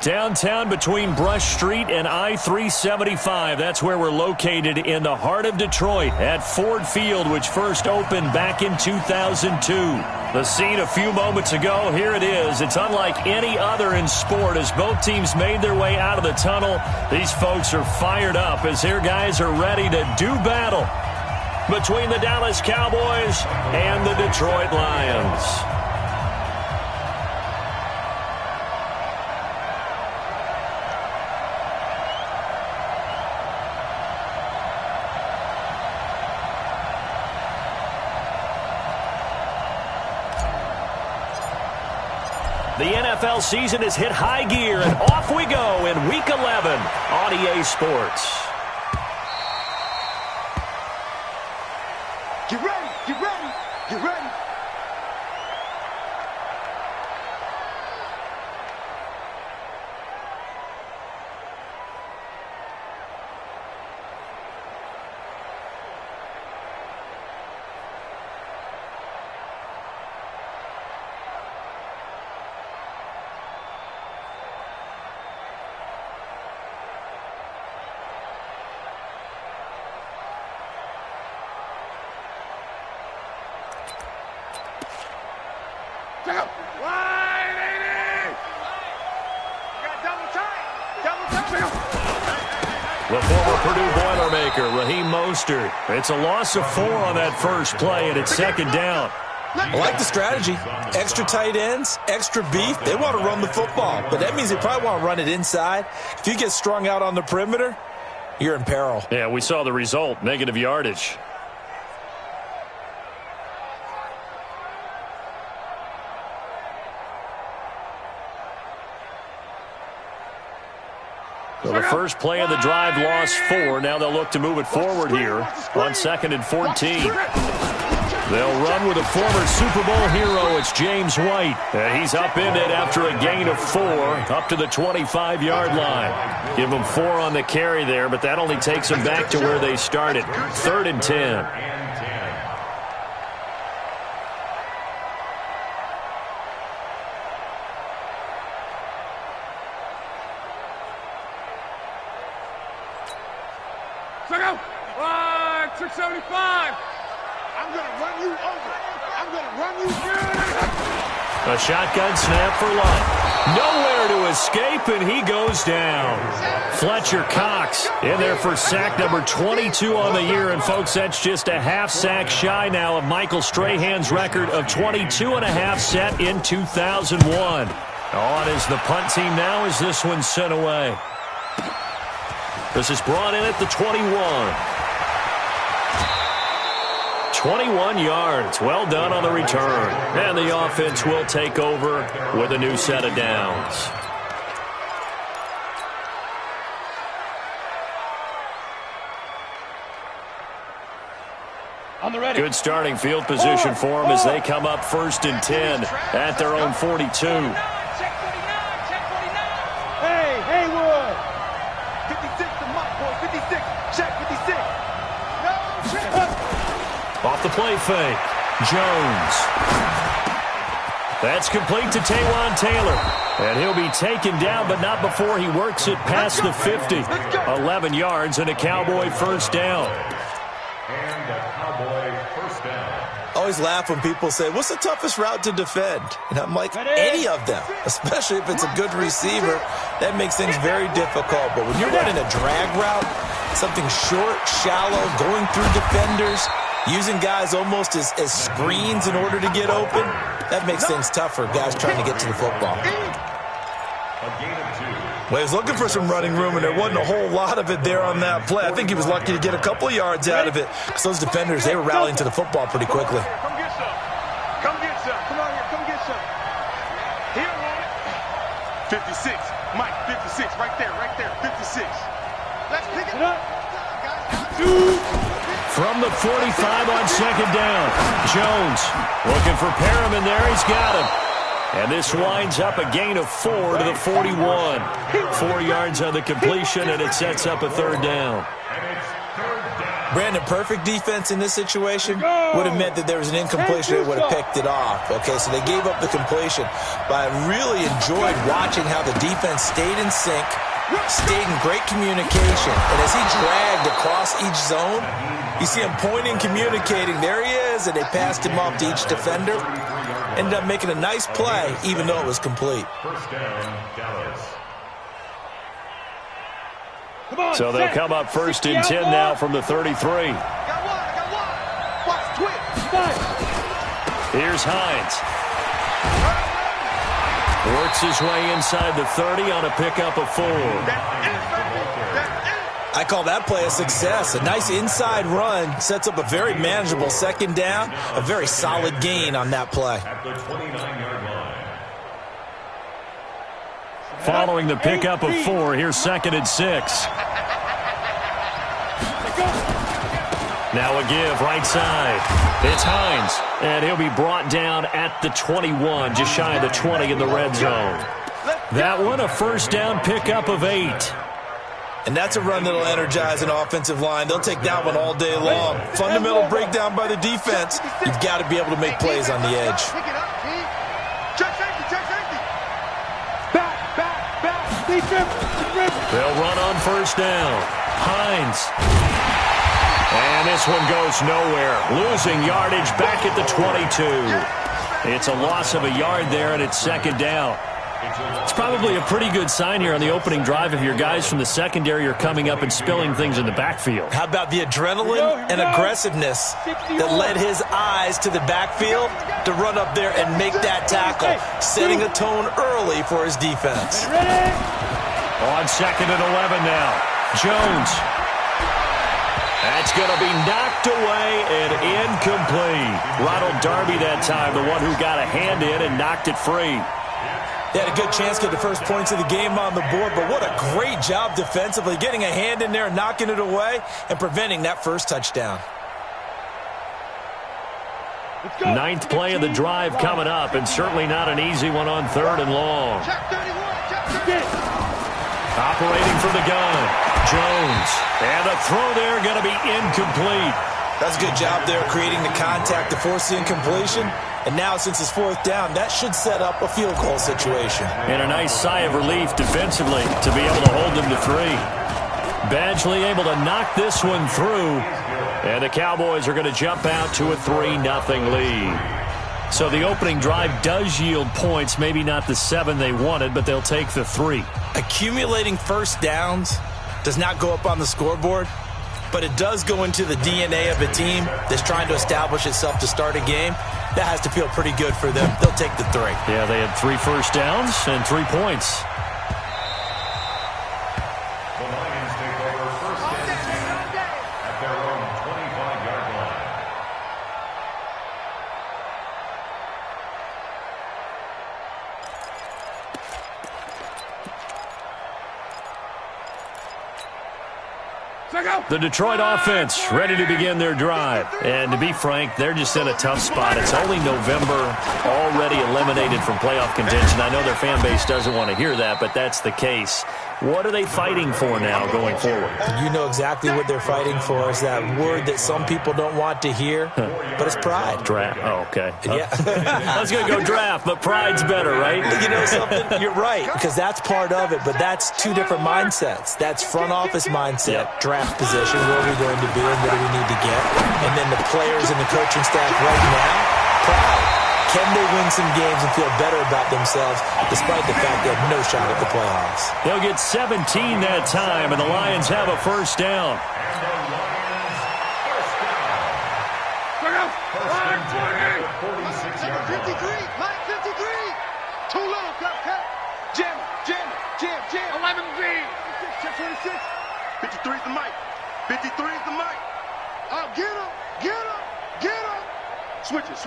Downtown between Brush Street and I-375. That's where we're located in the heart of Detroit at Ford Field, which first opened back in 2002. The scene a few moments ago, here it is. It's unlike any other in sport as both teams made their way out of the tunnel. These folks are fired up as their guys are ready to do battle between the Dallas Cowboys and the Detroit Lions. The NFL season has hit high gear, and off we go in Week 11 on EA Sports. Get ready, get ready, get ready. The former Purdue Boilermaker, Raheem Mostert. It's a loss of 4 on that first play, and it's second down. I like the strategy. Extra tight ends, extra beef. They want to run the football, but that means they probably want to run it inside. If you get strung out on the perimeter, you're in peril. Yeah, we saw the result, negative yardage. So the first play of the drive lost 4. Now they'll look to move it forward here on 2nd and 14. They'll run with a former Super Bowl hero. It's James White. And he's upended after a gain of 4 up to the 25-yard line. Give them 4 on the carry there, but that only takes them back to where they started. 3rd and 10. Check out. 675. I'm going to run you over. I'm going to run you through. A shotgun snap for Love. Nowhere to escape, and he goes down. Fletcher Cox in there for sack number 22 on the year. And, folks, that's just a half sack shy now of Michael Strahan's record of 22 and a half set in 2001. On is the punt team now as this one's sent away. This is brought in at the 21. 21 yards. Well done on the return. And the offense will take over with a new set of downs. Good starting field position for them as they come up 1st and 10 at their own 42. Hey, Haywood. 56 to my boy. 56. Check 56. No, check. Off the play fake. Jones. That's complete to Taywan Taylor. And he'll be taken down, but not before he works it past the 50. 11 yards and a Cowboy first down. Always laugh when people say, what's the toughest route to defend? And I'm like, any of them, especially if it's a good receiver. That makes things very difficult. But when you're running a drag route, something short, shallow, going through defenders, using guys almost as screens in order to get open, that makes things tough for guys trying to get to the football. Well, he was looking for some running room, and there wasn't a whole lot of it there on that play. I think he was lucky to get a couple of yards out of it because those defenders, they were rallying to the football pretty quickly. Come get some. Come get some. Come on here. Come get some. Here, 56. Mike, 56. Right there. Right there. 56. Let's pick it up. From the 45 on second down. Jones looking for Perriman there. He's got him. And this winds up a gain of 4 to the 41. 4 yards on the completion, and it sets up a 3rd down. And it's 3rd down. Brandon, perfect defense in this situation would have meant that there was an incompletion. They would have picked it off. Okay, so they gave up the completion. But I really enjoyed watching how the defense stayed in sync, stayed in great communication. And as he dragged across each zone, you see him pointing, communicating. There he is, and they passed him off to each defender. Ended up making a nice play, even though it was complete. First down, Dallas. So they'll come up first and 10 now from the 33. I got one. Watch, twitch. Here's Hines. Works his way inside the 30 on a pickup of 4. I call that play a success. A nice inside run sets up a very manageable second down. A very solid gain on that play. At the 29-yard line. Following the pickup of 4, here's second and 6. Now a give right side. It's Hines, and he'll be brought down at the 21, just shy of the 20 in the red zone. That one, a first down pickup of 8. And that's a run that'll energize an offensive line. They'll take that one all day long. Fundamental breakdown by the defense. You've got to be able to make plays on the edge. They'll run on first down. Hines. And this one goes nowhere. Losing yardage back at the 22. It's a loss of a yard there, and it's second down. It's probably a pretty good sign here on the opening drive if your guys from the secondary are coming up and spilling things in the backfield. How about the adrenaline and aggressiveness that led his eyes to the backfield to run up there and make that tackle, setting a tone early for his defense. On second and 11 now. Jones. That's going to be knocked away and incomplete. Ronald Darby that time, the one who got a hand in and knocked it free. They had a good chance to get the first points of the game on the board, but what a great job defensively, getting a hand in there and knocking it away and preventing that first touchdown. Ninth play of the drive coming up, and certainly not an easy one on third and long. Operating from the gun, Jones. And the throw there going to be incomplete. That's a good job there creating the contact to force the incompletion. And now, since it's fourth down, that should set up a field goal situation. And a nice sigh of relief defensively to be able to hold them to 3. Badgley able to knock this one through. And the Cowboys are going to jump out to a 3-0 lead. So the opening drive does yield points, maybe not the 7 they wanted, but they'll take the 3. Accumulating first downs does not go up on the scoreboard, but it does go into the DNA of a team that's trying to establish itself to start a game. That has to feel pretty good for them. They'll take the 3. Yeah, they had 3 first downs and 3 points. The Lions take over first and 10 at their own 25-yard line. The Detroit offense ready to begin their drive. And to be frank, they're just in a tough spot. It's only November, already eliminated from playoff contention. I know their fan base doesn't want to hear that, but that's the case. What are they fighting for now going forward? You know exactly what they're fighting for. Is that word that some people don't want to hear, but it's pride. Draft. Oh, okay. Yeah. I was going to go draft, but pride's better, right? You know something? You're right, because that's part of it, but that's 2 different mindsets. That's front office mindset, draft position, where are we going to be and what do we need to get? And then the players and the coaching staff right now, pride. Can they win some games and feel better about themselves despite the fact they have no shot at the playoffs? They'll get 17 that time, and the Lions have a first down. First and 10 at the 46-yard line. Line 53. Too low, cut. Jam. 11B. Check 26. 53 is the mic. 53 is the mic. Oh, get him. Switch it.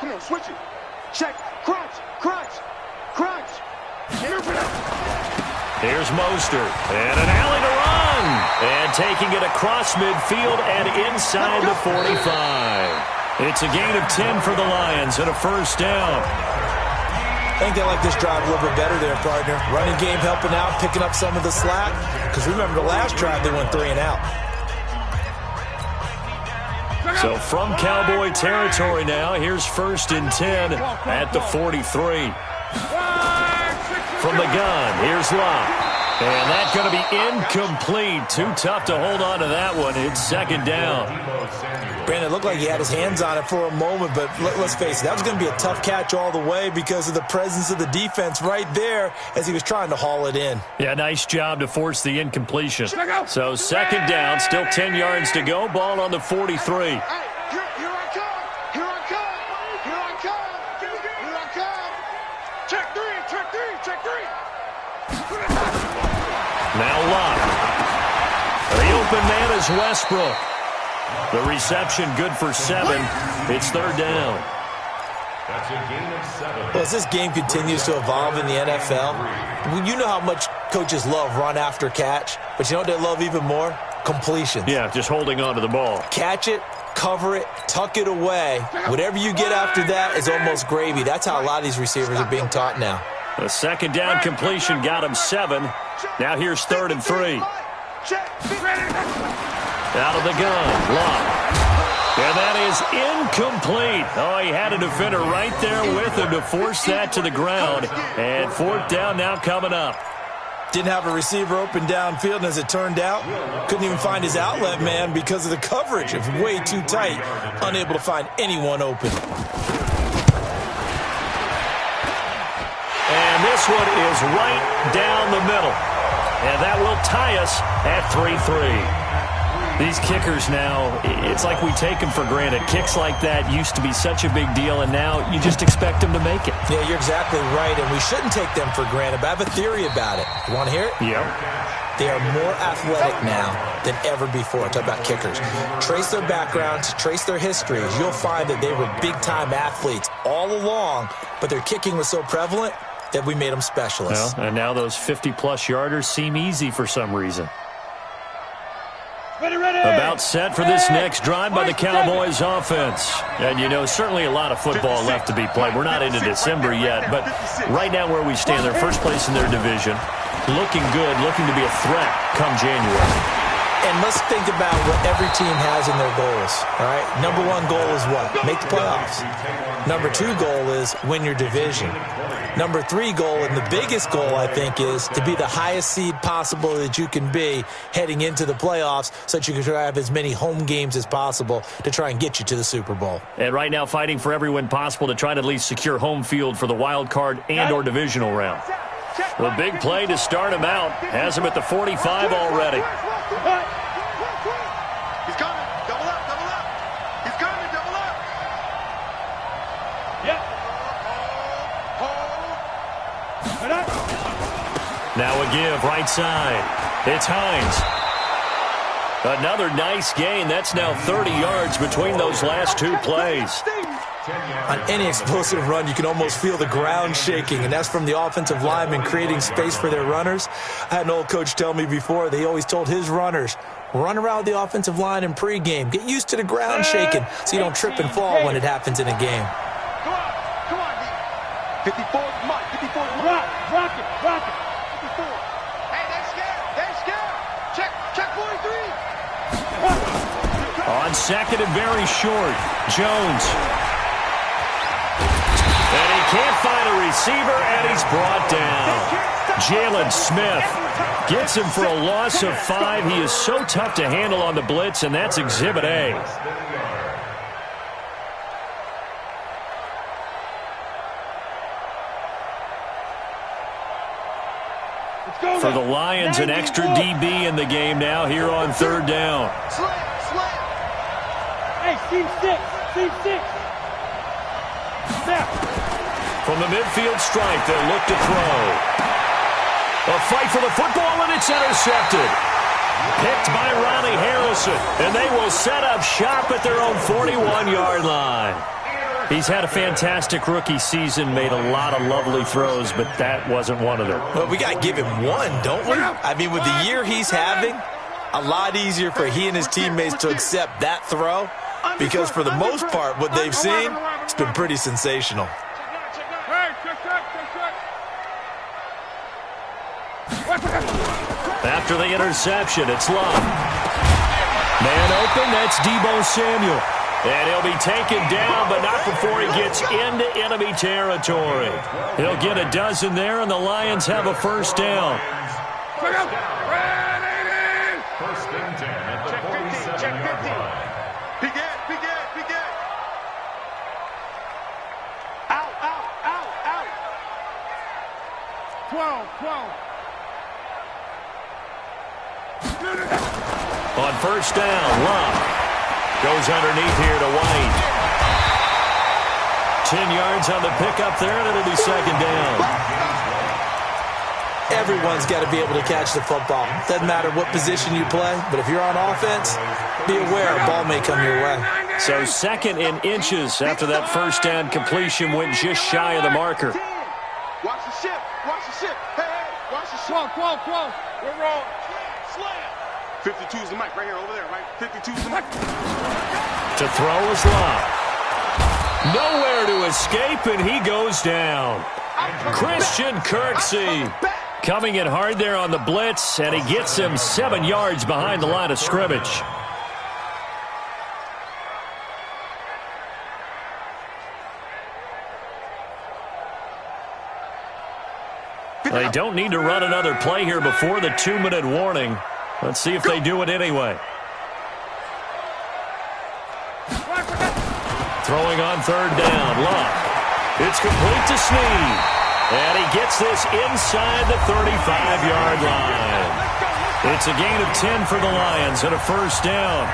Come on, switch it. Check. Crunch. Here's Mostert. And an alley to run. And taking it across midfield and inside the 45. It's a gain of 10 for the Lions and a first down. I think they like this drive a little bit better there, partner. Running game helping out, picking up some of the slack. Because remember, the last drive they went 3 and out. So from Cowboy territory now, here's 1st and 10 at the 43. From the gun, here's Locke. And that's going to be incomplete. Too tough to hold on to that one. It's 2nd down. Brandon, it looked like he had his hands on it for a moment, but let's face it, that was going to be a tough catch all the way because of the presence of the defense right there as he was trying to haul it in. Yeah, nice job to force the incompletion. So 2nd down, still 10 yards to go. Ball on the 43. Now Locke. The open man is Westbrook. The reception good for 7. It's 3rd down. That's a gain of 7. Well, as this game continues to evolve in the NFL, you know how much coaches love run after catch, but you know what they love even more? Completions. Yeah, just holding on to the ball. Catch it, cover it, tuck it away. Whatever you get after that is almost gravy. That's how a lot of these receivers are being taught now. The 2nd down completion got him 7. Now here's 3rd and 3. Out of the gun, Locke. And that is incomplete. Oh, he had a defender right there with him to force that to the ground. And 4th down now coming up. Didn't have a receiver open downfield, and as it turned out, couldn't even find his outlet man because of the coverage. It was way too tight, unable to find anyone open. And this one is right down the middle. And that will tie us at 3-3. These kickers now, it's like we take them for granted. Kicks like that used to be such a big deal, and now you just expect them to make it. Yeah, you're exactly right, and we shouldn't take them for granted, but I have a theory about it. You want to hear it? Yep. They are more athletic now than ever before. Talk about kickers. Trace their backgrounds, trace their histories. You'll find that they were big-time athletes all along, but their kicking was so prevalent that we made them specialists. Well, and now those 50-plus yarders seem easy for some reason. Ready. About set for this next drive by the Cowboys offense. And, you know, certainly a lot of football left to be played. We're not into December yet, but right now where we stand, they're first place in their division. Looking good, looking to be a threat come January. And let's think about what every team has in their goals, all right? Number 1 goal is what? Make the playoffs. Number 2 goal is win your division. Number 3 goal, and the biggest goal, I think, is to be the highest seed possible that you can be heading into the playoffs so that you can try to have as many home games as possible to try and get you to the Super Bowl. And right now fighting for every win possible to try to at least secure home field for the wild card and or divisional round. The big play to start him out has him at the 45 already. He's coming. Double up. He's coming. Double up. Yep. Now a give right side. It's Hines. Another nice gain. That's now 30 yards between those last 2 plays. On any explosive run, you can almost feel the ground shaking, and that's from the offensive linemen creating space for their runners. I had an old coach tell me before, they always told his runners, run around the offensive line in pregame. Get used to the ground shaking so you don't trip and fall when it happens in a game. Come on, 54, Mike, 54. Rock it. 54. Hey, they're scared. Check 43. On second and very short, Jones. And he can't find a receiver, and he's brought down. Jalen Smith gets him for a loss of 5. He is so tough to handle on the blitz, and that's Exhibit A. For the Lions, an extra DB in the game now here on 3rd down. Hey, team 6. Snap. From the midfield stripe, they'll look to throw. A fight for the football, and it's intercepted. Picked by Ronnie Harrison, and they will set up shop at their own 41-yard line. He's had a fantastic rookie season, made a lot of lovely throws, but that wasn't one of them. Well, we got to give him one, don't we? I mean, with the year he's having, a lot easier for he and his teammates to accept that throw because for the most part, what they've seen, it's been pretty sensational. After the interception, it's Love. Man open, that's Deebo Samuel. And he'll be taken down, but not before he gets into enemy territory. He'll get a dozen there, and the Lions have a first down. First and 10 at the 47-yard line. Big Ed. Out. 12. On first down, Love goes underneath here to White. 10 yards on the pickup there, and it'll be second down. Everyone's got to be able to catch the football. Doesn't matter what position you play, but if you're on offense, be aware a ball may come your way. So second in inches after that first down completion went just shy of the marker. Watch the ship. Hey, watch the ship. Close. We're wrong. Slam. 52 is the mic right here, over there, right? 52 is the mic. To throw is Love. Nowhere to escape, and he goes down. Christian Kirksey coming in hard there on the blitz, and he gets him 7 yards behind the line of scrimmage. They don't need to run another play here before the 2-minute warning. Let's see if they do it anyway. Throwing on third down, Love. It's complete to Snead. And he gets this inside the 35-yard line. It's a gain of 10 for the Lions and a first down.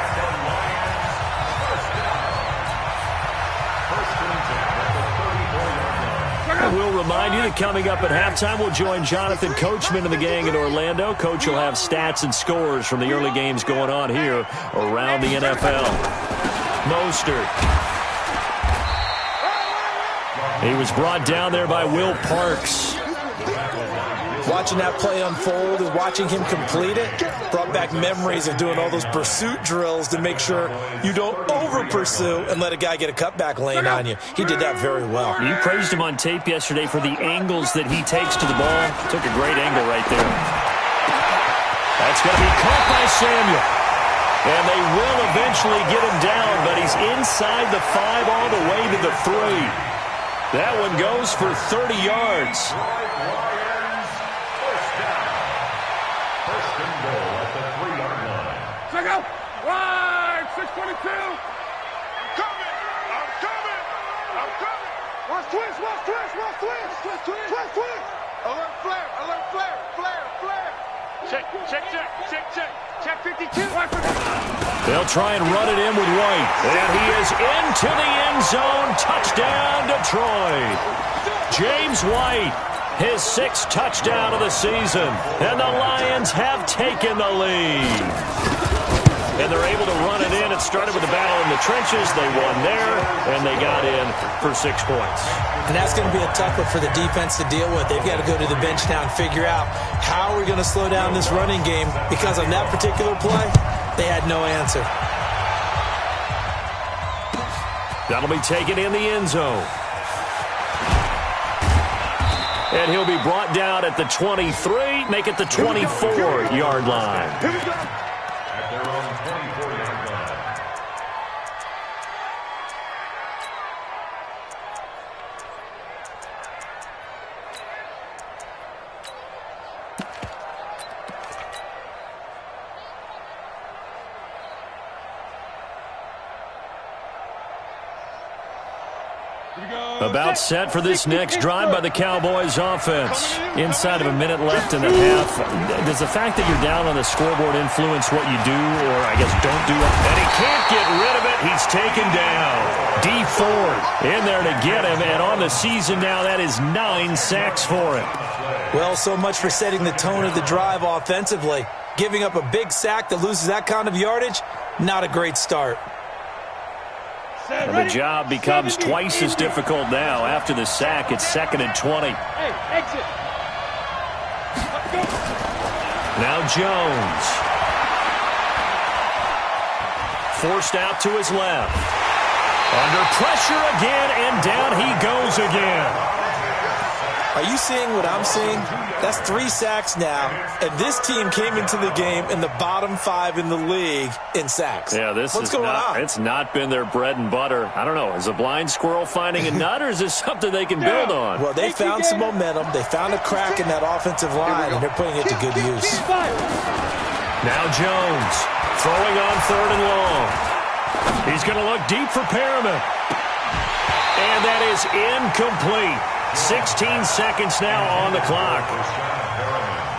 We'll remind you that coming up at halftime, we'll join Jonathan Coachman and the gang in Orlando. Coach will have stats and scores from the early games going on here around the NFL. Mostert. He was brought down there by Will Parks. Watching that play unfold and watching him complete it brought back memories of doing all those pursuit drills to make sure you don't over-pursue and let a guy get a cutback lane on you. He did that very well. You praised him on tape yesterday for the angles that he takes to the ball. Took a great angle right there. That's going to be caught by Samuel. And they will eventually get him down, but he's inside the 5 all the way to the 3. That one goes for 30 yards. First and goal at the 3-yard line. Check out. Right, 622. I'm coming. Watch twist. Alert flare. Check 52. They'll try and run it in with White. And he is into the end zone. Touchdown, Detroit. James White, his 6th touchdown of the season. And the Lions have taken the lead. And they're able to run it in. It started with a battle in the trenches. They won there, and they got in for 6 points. And that's going to be a tough one for the defense to deal with. They've got to go to the bench now and figure out how we're going to slow down this running game, because on that particular play, they had no answer. That'll be taken in the end zone. And he'll be brought down at the 23, make it the 24-yard line. Here we go. At their own 24-yard line. About set for this next drive by the Cowboys offense. Inside of a minute left in the half. Does the fact that you're down on the scoreboard influence what you do, or I guess don't do it? And he can't get rid of it. He's taken down. D Ford in there to get him, and on the season now, that is 9 sacks for him. Well, so much for setting the tone of the drive offensively. Giving up a big sack that loses that kind of yardage, not a great start. And the job becomes twice as difficult now. After the sack, it's 2nd and 20. Hey, exit. Let's go. Now Jones. Forced out to his left. Under pressure again, and down he goes again. Are you seeing what I'm seeing? That's 3 sacks now, and this team came into the game in the bottom 5 in the league in sacks. Yeah, What's going on? It's not been their bread and butter. I don't know. Is a blind squirrel finding a nut, or is this something they can build on? Well, they found some momentum. They found a crack in that offensive line, and they're putting it to good use. Now Jones throwing on 3rd and long. He's going to look deep for Perriman. And that is incomplete. 16 seconds now on the clock.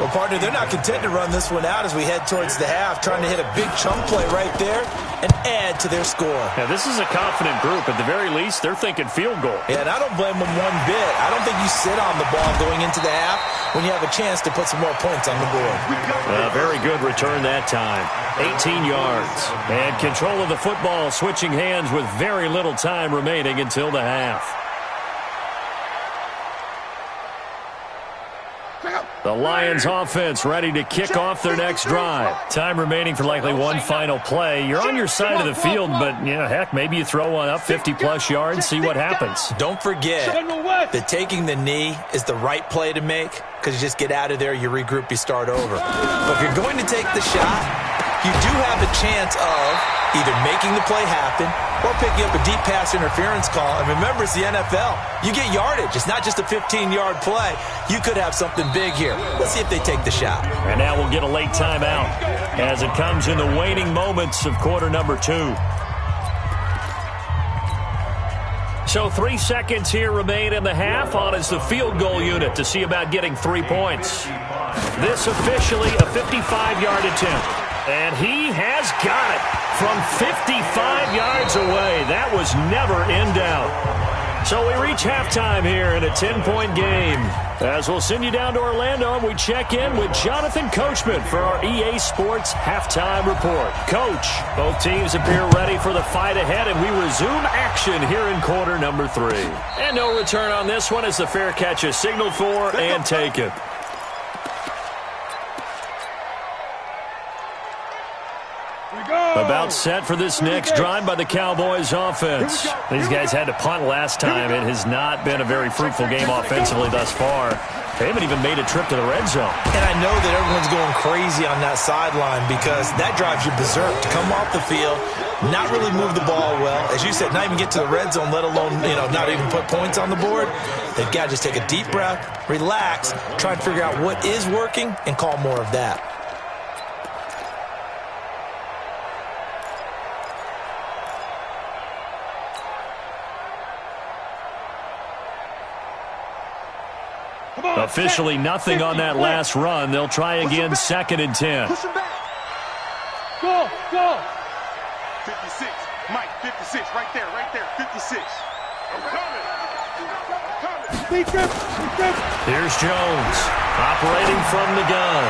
Well, partner, they're not content to run this one out as we head towards the half, trying to hit a big chunk play right there and add to their score. Yeah, this is a confident group. At the very least, they're thinking field goal. Yeah, and I don't blame them one bit. I don't think you sit on the ball going into the half when you have a chance to put some more points on the board. Very good return that time. 18 yards. And control of the football switching hands with very little time remaining until the half. The Lions offense ready to kick off their next drive. Time remaining for likely one final play. You're on your side of the field, but, you know, heck, maybe you throw one up 50-plus yards, see what happens. Don't forget that taking the knee is the right play to make because you just get out of there, you regroup, you start over. But if you're going to take the shot, you do have a chance of either making the play happen or picking up a deep pass interference call. And remember, it's the NFL. You get yardage. It's not just a 15-yard play. You could have something big here. Let's see if they take the shot. And now we'll get a late timeout as it comes in the waning moments of quarter number 2. So 3 seconds here remain in the half on as the field goal unit to see about getting 3 points. This officially a 55-yard attempt. And he has got it from 55 yards away. That was never in doubt. So we reach halftime here in a 10-point game. As we'll send you down to Orlando, and we check in with Jonathan Coachman for our EA Sports Halftime Report. Coach, both teams appear ready for the fight ahead, and we resume action here in quarter number 3. And no return on this one as the fair catch is signaled for and taken. About set for this next drive by the Cowboys offense. These guys had to punt last time. It has not been a very fruitful game offensively thus far. They haven't even made a trip to the red zone. And I know that everyone's going crazy on that sideline because that drives you berserk to come off the field, not really move the ball well. As you said, not even get to the red zone, let alone, not even put points on the board. They've got to just take a deep breath, relax, try and figure out what is working and call more of that. Officially nothing on that last run. They'll try again, 2nd and 10. Push him back. Go. 56. Mike, 56. Right there. 56. I'm coming. Here's Jones operating from the gun.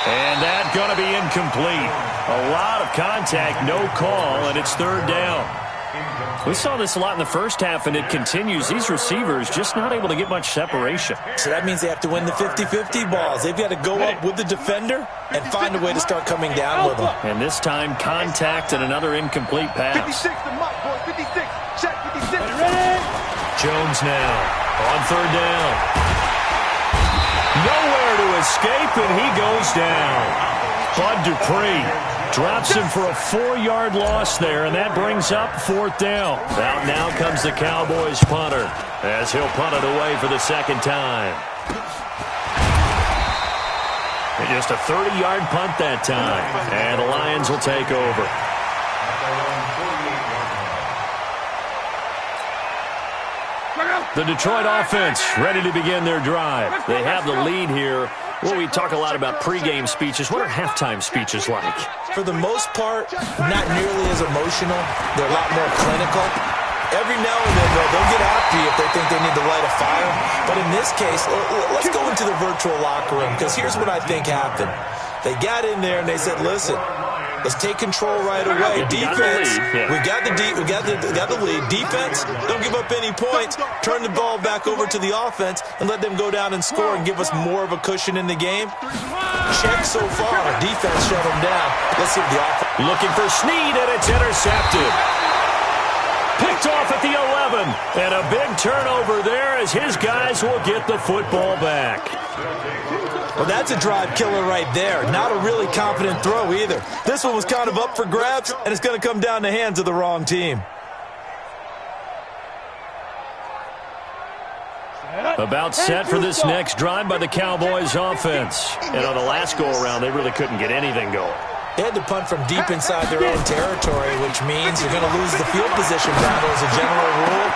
And that's going to be incomplete. A lot of contact, no call, and it's 3rd down. We saw this a lot in the first half, and it continues. These receivers just not able to get much separation. So that means they have to win the 50-50 balls. They've got to go up with the defender and find a way to start coming down with them. And this time, contact and another incomplete pass. 56 to Mike, boy. 56. Check 56. Jones now on 3rd down. Nowhere to escape, and he goes down. Bud Dupree drops him for a 4-yard loss there, and that brings up 4th down. Out now comes the Cowboys punter as he'll punt it away for the 2nd time. And just a 30-yard punt that time, and the Lions will take over. The Detroit offense ready to begin their drive. They have the lead here. Well, we talk a lot about pregame speeches. What are halftime speeches like? For the most part, not nearly as emotional. They're a lot more clinical. Every now and then, they'll get after you if they think they need to light a fire. But in this case, let's go into the virtual locker room, because here's what I think happened. They got in there and they said, listen, let's take control right away. Defense, we got the lead. Defense, don't give up any points. Turn the ball back over to the offense and let them go down and score and give us more of a cushion in the game. Check so far. Defense shut them down. Let's see if the offense. Looking for Snead, and it's intercepted. Picked picked off at the 11. And a big turnover there as his guys will get the football back. Well, that's a drive killer right there. Not a really confident throw either. This one was kind of up for grabs, and it's going to come down the hands of the wrong team. About set for this next drive by the Cowboys offense. And on the last go-around, they really couldn't get anything going. They had to punt from deep inside their own territory, which means you're going to lose the field position battle as a general rule.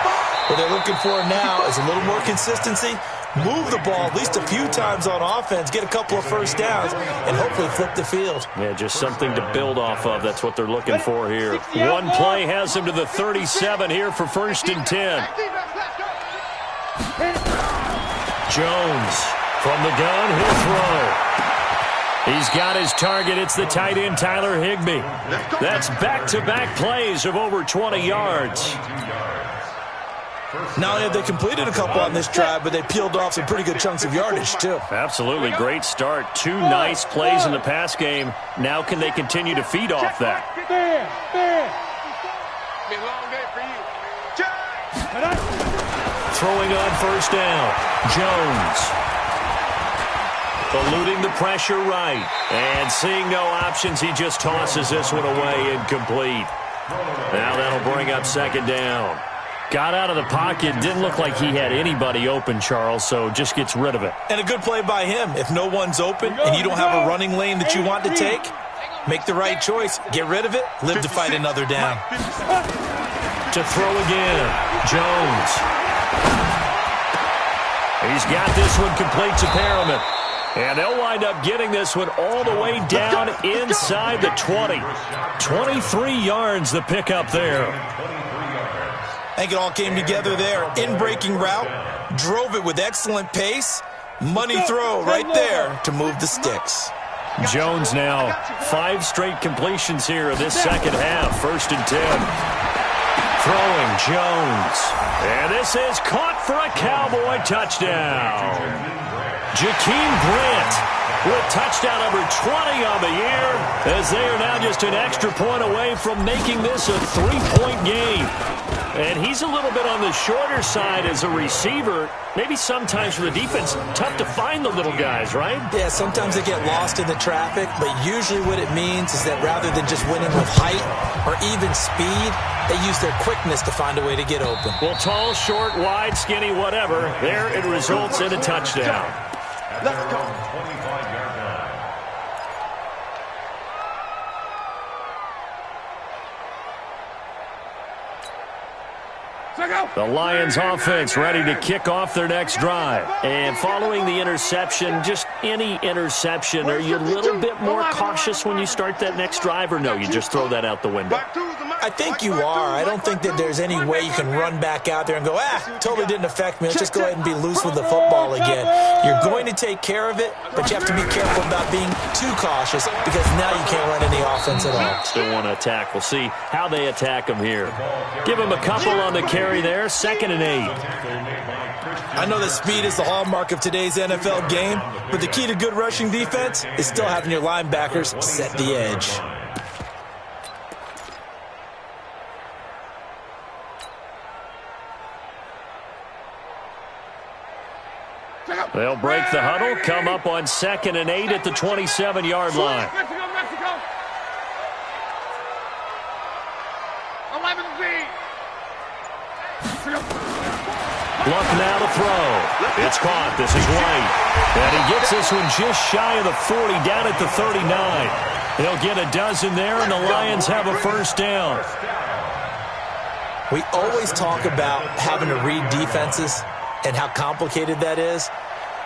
What they're looking for now is a little more consistency, move the ball at least a few times on offense, get a couple of first downs, and hopefully flip the field. Yeah, just something to build off of. That's what they're looking for here. One play has them to the 37 here for 1st and 10. Jones from the gun, he'll throw. He's got his target. It's the tight end, Tyler Higbee. That's back-to-back plays of over 20 yards. Not only have they completed a couple on this drive, but they peeled off some pretty good chunks of yardage, too. Absolutely. Great start. 2 nice plays in the pass game. Now can they continue to feed off that? Throwing on 1st down. Jones. Eluding the pressure right. And seeing no options, he just tosses this one away incomplete. Now that'll bring up 2nd down. Got out of the pocket. Didn't look like he had anybody open, Charles, so just gets rid of it. And a good play by him. If no one's open and you don't have a running lane that you want to take, make the right choice. Get rid of it. Live to fight another down. To throw again. Jones. He's got this one complete to Perriman. And they'll wind up getting this one all the way down inside the 20. 23 yards the pickup there. I think it all came together there. In-breaking route, drove it with excellent pace. Money throw right there to move the sticks. Jones now 5 straight completions here in this second half. 1st and 10. Throwing Jones. And this is caught for a Cowboy touchdown. Jakeem Grant with touchdown number 20 on the year, as they are now just an extra point away from making this a 3-point game. And he's a little bit on the shorter side as a receiver. Maybe sometimes for the defense, tough to find the little guys, right? Yeah, sometimes they get lost in the traffic, but usually what it means is that rather than just winning with height or even speed, they use their quickness to find a way to get open. Well, tall, short, wide, skinny, whatever, there it results in a touchdown. Let's go. 25-yard line. The Lions offense ready to kick off their next drive. And following the interception, just any interception, are you a little bit more cautious when you start that next drive, or no, you just throw that out the window? I think you are. I don't think that there's any way you can run back out there and go, totally didn't affect me. Let's just go ahead and be loose with the football again. You're going to take care of it, but you have to be careful about being too cautious because now you can't run any offense at all. Still want to attack. We'll see how they attack them here. Give them a couple on the carry there. 2nd and 8. I know that speed is the hallmark of today's NFL game, but the key to good rushing defense is still having your linebackers set the edge. They'll break the huddle, come up on 2nd and 8 at the 27-yard line. Mexico. 11Z. Luck now to throw. It's caught. This is White. And he gets this one just shy of the 40, down at the 39. He'll get a dozen there, and the Lions have a 1st down. We always talk about having to read defenses and how complicated that is.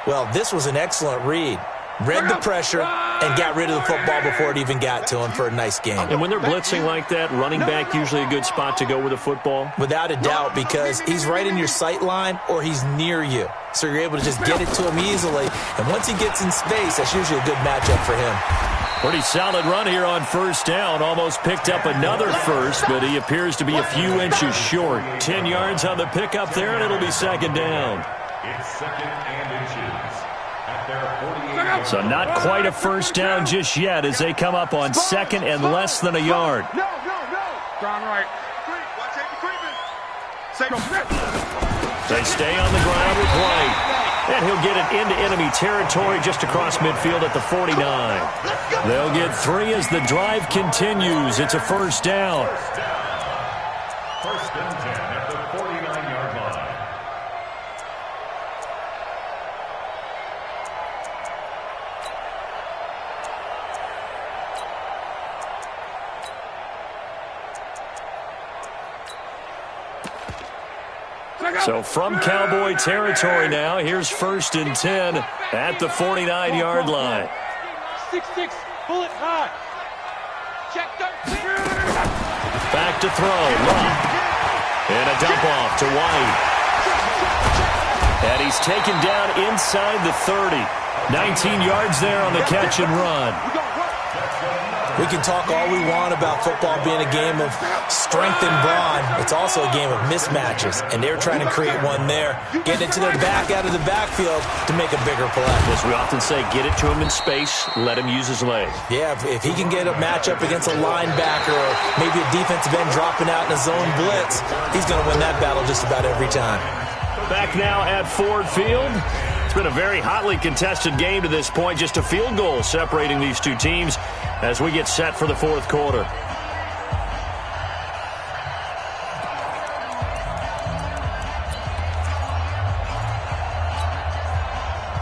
Well, this was an excellent read. Read the pressure and got rid of the football before it even got to him for a nice game. And when they're blitzing like that, running back usually a good spot to go with the football? Without a doubt, because he's right in your sight line or he's near you. So you're able to just get it to him easily. And once he gets in space, that's usually a good matchup for him. Pretty solid run here on 1st down. Almost picked up another first, but he appears to be a few inches short. 10 yards on the pickup there, and it'll be 2nd down. It's 2nd and inches at their 48. So not quite a 1st down just yet as they come up on 2nd and less than a yard. No. John Wright. Watch it, creeping. They stay on the ground with White. And he'll get it into enemy territory just across midfield at the 49. They'll get 3 as the drive continues. It's a first down. First and 10 at the 49-yard line. So from Cowboy territory now, here's first and 10 at the 49-yard line. 6-6, bullet high. Back to throw, Love. And a dump off to White. And he's taken down inside the 30. 19 yards there on the catch and run. We can talk all we want about football being a game of strength and brawn. It's also a game of mismatches, and they're trying to create one there, getting it to their back out of the backfield to make a bigger play. As we often say, get it to him in space, let him use his leg. Yeah, if he can get a matchup against a linebacker or maybe a defensive end dropping out in a zone blitz, he's going to win that battle just about every time. Back now at Ford Field. It's been a very hotly contested game to this point. Just a field goal separating these two teams as we get set for the fourth quarter.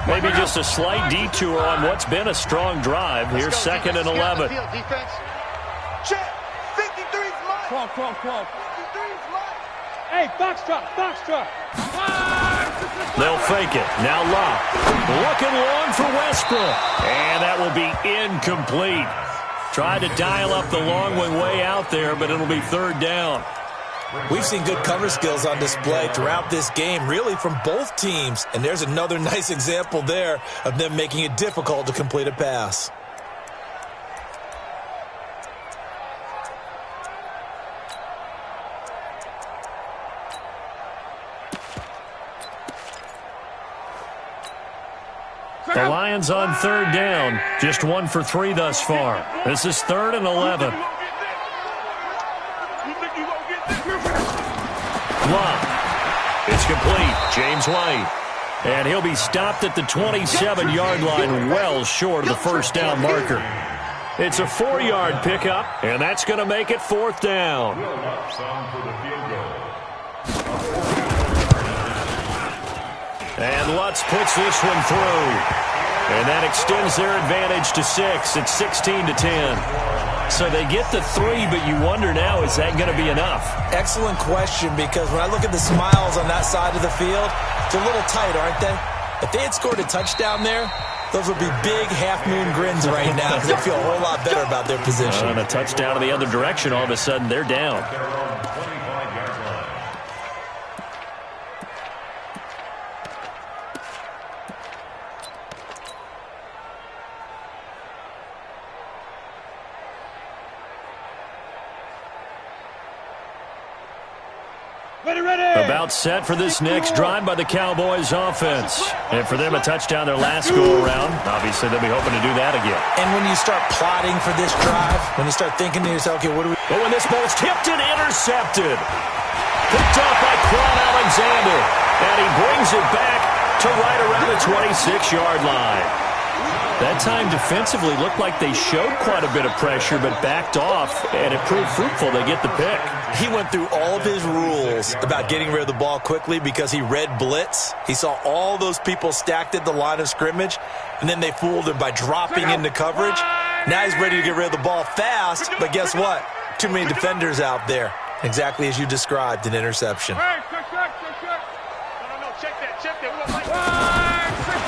Maybe just a slight detour on what's been a strong drive. Here's second and 11. Check. 53's mine. Come on. 53's mine. Hey, box truck. They'll fake it. Now Locke. Looking long for Westbrook. And that will be incomplete. Tried to dial up the long one way out there, but it'll be third down. We've seen good cover skills on display throughout this game, really from both teams. And there's another nice example there of them making it difficult to complete a pass. The Lions on third down. Just 1 for 3 thus far. This is third and 11. Love. It's complete. James White. And he'll be stopped at the 27-yard line, well short of the first down marker. It's a 4-yard pickup, and that's going to make it fourth down. And Lutz puts this one through. And that extends their advantage to 6. It's 16-10. So they get the 3, but you wonder now, is that going to be enough? Excellent question, because when I look at the smiles on that side of the field, they're a little tight, aren't they? If they had scored a touchdown there, those would be big half-moon grins right now because they feel a whole lot better about their position. And a touchdown in the other direction, all of a sudden they're down. About set for this next drive by the Cowboys offense. And for them, a touchdown their last go-around. Obviously, they'll be hoping to do that again. And when you start plotting for this drive, when you start thinking to yourself, okay, what do we... But when this ball's tipped and intercepted. Picked off by Quan Alexander. And he brings it back to right around the 26-yard line. That time defensively looked like they showed quite a bit of pressure but backed off, and it proved fruitful. They get the pick. He went through all of his rules about getting rid of the ball quickly because he read blitz. He saw all those people stacked at the line of scrimmage, and then they fooled him by dropping into coverage. Now he's ready to get rid of the ball fast, but guess what? Too many defenders out there. Exactly as you described, an interception.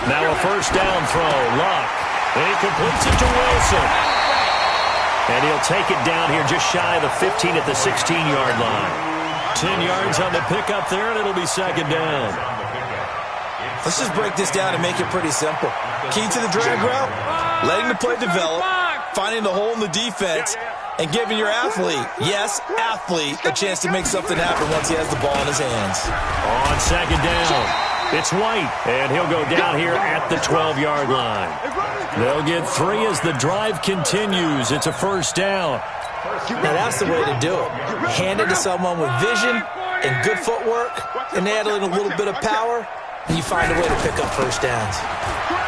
Now a first down throw. Locke. And he completes it to Wilson. And he'll take it down here just shy of the 15 at the 16-yard line. 10 yards on the pickup there, and it'll be second down. Let's just break this down and make it pretty simple. Key to the drag route, letting the play develop, finding the hole in the defense, and giving your athlete, yes, athlete, a chance to make something happen once he has the ball in his hands. On second down. It's White, and he'll go down here at the 12-yard line. They'll get 3 as the drive continues. It's a first down. Now, that's the way to do it. Hand it to someone with vision and good footwork and add in a little bit of power, and you find a way to pick up first downs.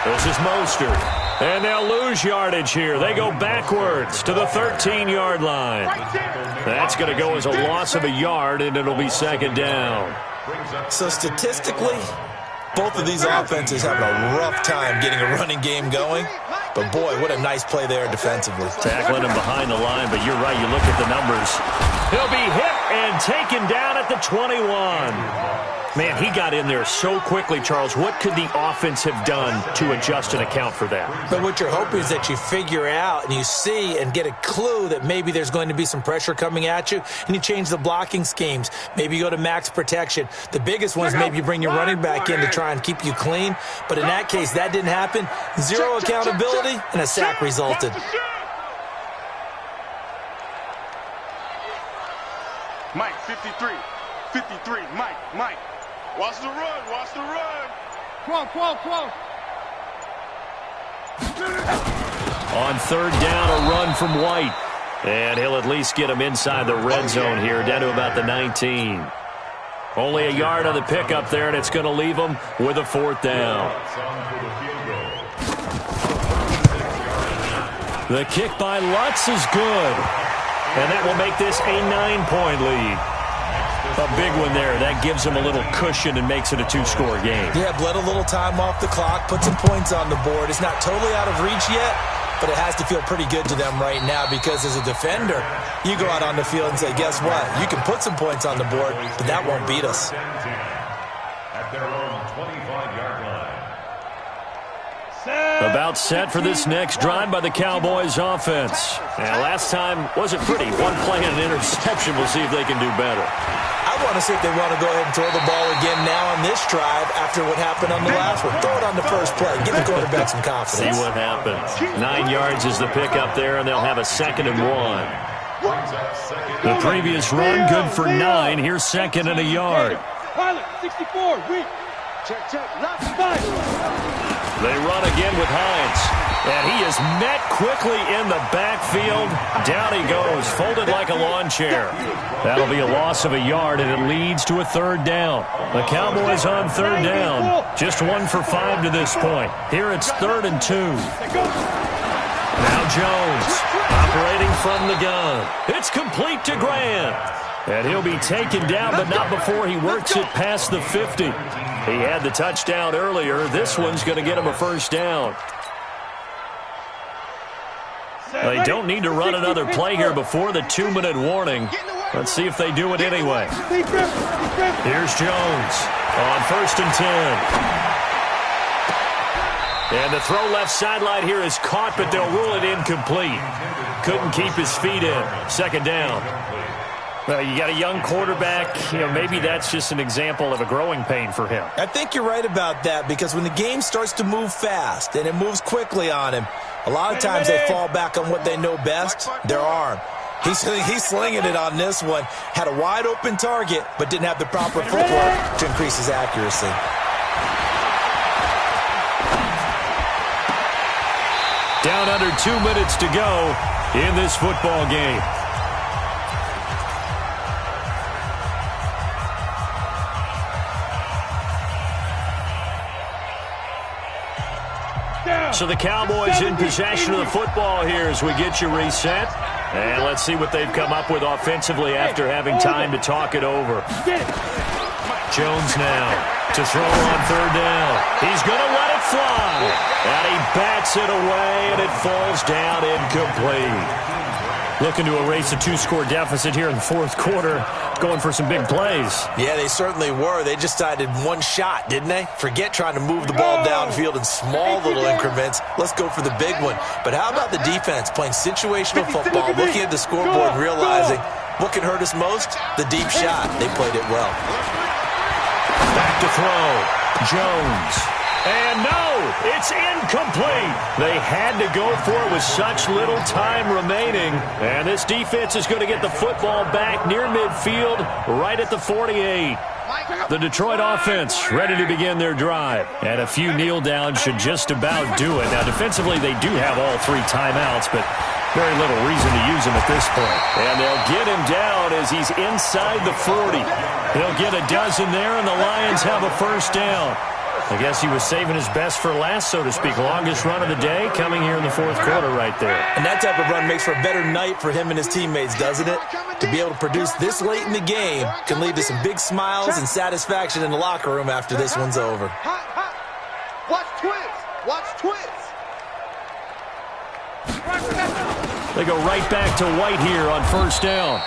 This is Mostert. And they'll lose yardage here. They go backwards to the 13-yard line. That's going to go as a loss of a yard, and it'll be second down. So statistically, both of these offenses having a rough time getting a running game going. But, boy, what a nice play there defensively. Tackling him behind the line, but you're right. You look at the numbers. He'll be hit and taken down at the 21. Man, he got in there so quickly, Charles. What could the offense have done to adjust and account for that? But what you're hoping is that you figure out and you see and get a clue that maybe there's going to be some pressure coming at you, and you change the blocking schemes. Maybe you go to max protection. The biggest one is maybe you bring your running back in to try and keep you clean. But in that case, that didn't happen. Zero accountability, and a sack resulted. Mike, 53. 53. Mike. Watch the run. Watch the run. Come on. On third down, a run from White. And he'll at least get him inside the red zone here, down to about the 19. Only a yard on the pickup there, and it's going to leave him with a fourth down. The kick by Lutz is good. And that will make this a 9-point lead. A big one there. That gives them a little cushion and makes it a 2-score game. Yeah, bled a little time off the clock, put some points on the board. It's not totally out of reach yet, but it has to feel pretty good to them right now because as a defender, you go out on the field and say, guess what? You can put some points on the board, but that won't beat us. At their own 25-yard line. About set for this next drive by the Cowboys offense. Now, last time wasn't pretty. One play and an interception. We'll see if they can do better. I want to see if they want to go ahead and throw the ball again now on this drive after what happened on the last one. Throw it on the first play. Give the quarterback some confidence. See what happens. 9 yards is the pickup there, and they'll have a 2nd and 1. The previous run, good for 9. Here's 2nd and a yard. Pilot, 64, weak. Check. Left side. They run again with Hines. And he is met quickly in the backfield. Down he goes, folded like a lawn chair. That'll be a loss of a yard, and it leads to a 3rd down. The Cowboys on 3rd down. Just 1 for 5 to this point. Here it's 3rd and 2. Now Jones, operating from the gun. It's complete to Grant. And he'll be taken down, but not before he works it past the 50. He had the touchdown earlier. This one's going to get him a 1st down. They don't need to run another play here before the 2-minute warning. Let's see if they do it anyway. Here's Jones on 1st and 10. And the throw left sideline here is caught, but they'll rule it incomplete. Couldn't keep his feet in. 2nd down. You got a young quarterback. Maybe that's just an example of a growing pain for him. I think you're right about that because when the game starts to move fast and it moves quickly on him, a lot of times they fall back on what they know best, their arm. He's slinging it on this one. Had a wide open target, but didn't have the proper footwork to increase his accuracy. Down under 2 minutes to go in this football game. So the Cowboys in possession of the football here as we get you reset. And let's see what they've come up with offensively after having time to talk it over. Jones now to throw on 3rd down. He's going to let it fly. And he bats it away, and it falls down incomplete. Looking to erase a 2-score deficit here in the 4th quarter. Going for some big plays. Yeah, they certainly were. They just decided one shot, didn't they? Forget trying to move the ball downfield in small little increments. Let's go for the big one. But how about the defense playing situational football, looking at the scoreboard and realizing what can hurt us most? The deep shot. They played it well. Back to throw. Jones. And no, it's incomplete. They had to go for it with such little time remaining. And this defense is going to get the football back near midfield, right at the 48. The Detroit offense ready to begin their drive. And a few kneel downs should just about do it. Now, defensively, they do have all 3 timeouts, but very little reason to use them at this point. And they'll get him down is. He's inside the 40. He'll get a dozen there, and the Lions have a first down. I guess he was saving his best for last, so to speak. Longest run of the day coming here in the fourth quarter right there. And that type of run makes for a better night for him and his teammates, doesn't it? To be able to produce this late in the game can lead to some big smiles and satisfaction in the locker room after this one's over. Watch twins. Watch twins. They go right back to White here on first down.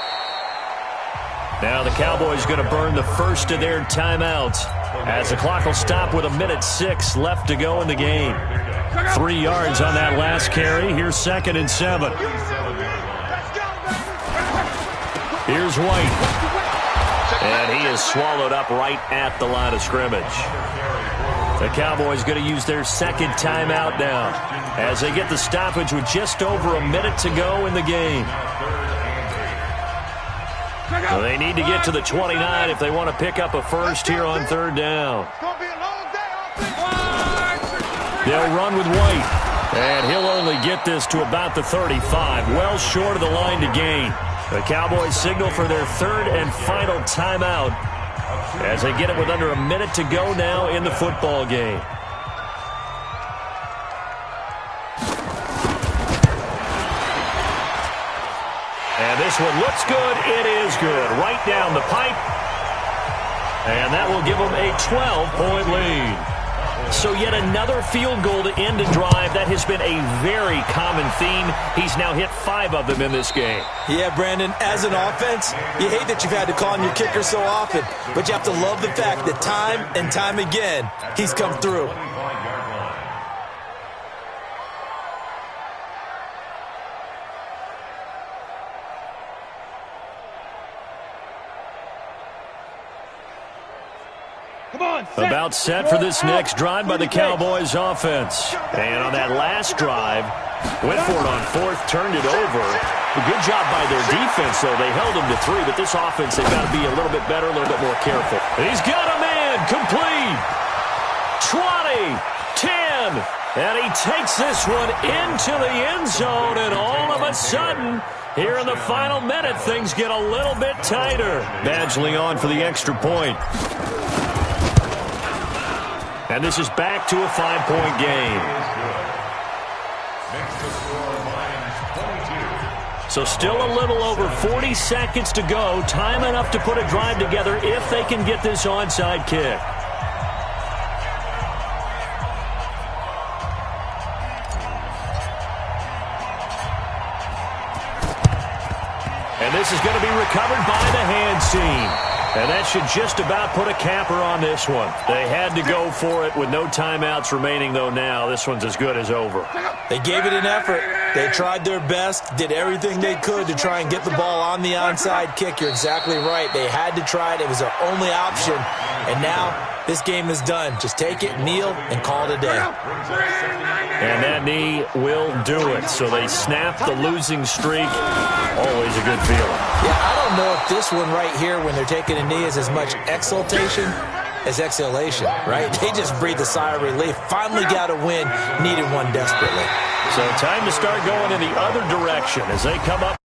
Now the Cowboys going to burn the first of their timeouts as the clock will stop with 1:06 left to go in the game. 3 yards on that last carry. Here's 2nd and 7. Here's White. And he is swallowed up right at the line of scrimmage. The Cowboys going to use their second timeout now as they get the stoppage with just over a minute to go in the game. So they need to get to the 29 if they want to pick up a first here on third down. They'll run with White. And he'll only get this to about the 35, well short of the line to gain. The Cowboys signal for their third and final timeout as they get it with under a minute to go now in the football game. And this one looks good. It is good. Right down the pipe. And that will give them a 12-point lead. So yet another field goal to end a drive. That has been a very common theme. He's now hit 5 of them in this game. Yeah, Brandon, as an offense, you hate that you've had to call on your kicker so often, but you have to love the fact that time and time again, he's come through. About set for this next drive by the Cowboys offense. And on that last drive, went for it on fourth, turned it over. A good job by their defense, though. They held him to 3, but this offense, they've got to be a little bit better, a little bit more careful. He's got a man, complete. 20, 10, and he takes this one into the end zone, and all of a sudden, here in the final minute, things get a little bit tighter. Badgley on for the extra point. And this is back to a 5-point game. So still a little over 40 seconds to go. Time enough to put a drive together if they can get this onside kick. And this is going to be recovered by the hands team. And that should just about put a capper on this one. They had to go for it with no timeouts remaining, though now. This one's as good as over. They gave it an effort. They tried their best, did everything they could to try and get the ball on the onside kick. You're exactly right. They had to try it. It was their only option. And now this game is done. Just take it, kneel, and call it a day. And that knee will do it. So they snap the losing streak. Always a good feeling. Yeah, I don't know if this one right here, when they're taking a knee, is as much exultation as exhalation, right? They just breathed a sigh of relief. Finally got a win. Needed one desperately. So time to start going in the other direction as they come up.